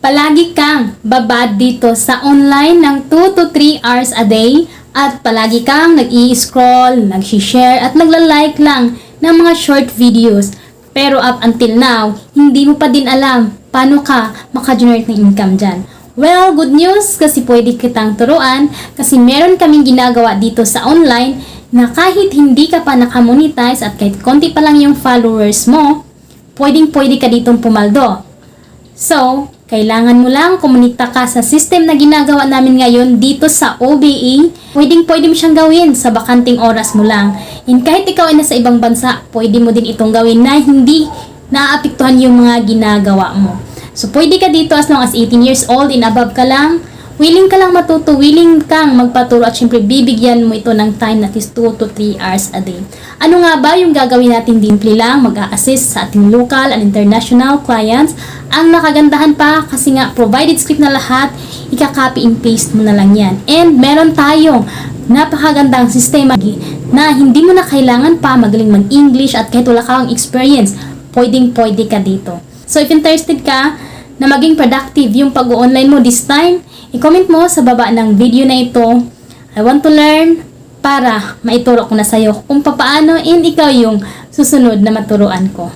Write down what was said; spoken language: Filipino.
Palagi kang babad dito sa online ng 2 to 3 hours a day at palagi kang nag-i-scroll, nag-share at nagla-like lang ng mga short videos. Pero up until now, hindi mo pa din alam paano ka maka-generate ng income dyan. Well, good news kasi pwede kitang turuan kasi meron kaming ginagawa dito sa online na kahit hindi ka pa nakamonetize at kahit konti pa lang yung followers mo, pwede ka ditong pumaldo. So, kailangan mo lang kumonekta ka sa system na ginagawa namin ngayon dito sa OBA. Pwede mo siyang gawin sa bakanting oras mo lang. And kahit ikaw ay nasa ibang bansa, pwede mo din itong gawin na hindi naaapektuhan yung mga ginagawa mo. So, pwede ka dito as long as 18 years old and above ka lang. Willing ka lang matuto, willing kang magpaturo at syempre bibigyan mo ito ng time na at least 2 to 3 hours a day. Ano nga ba yung gagawin natin? Simple lang, mag-a-assist sa ating local and international clients. Ang nakagandahan pa kasi nga provided script na lahat, ika-copy and paste mo na lang yan. And meron tayong napakagandang sistema na hindi mo na kailangan pa magaling mag-English at kahit wala kang experience, pwede ka dito. So if interested ka na maging productive yung pag-online mo this time, i-comment mo sa baba ng video na ito, I want to learn, para maituro ko na sa'yo kung paano and ikaw yung susunod na maturuan ko.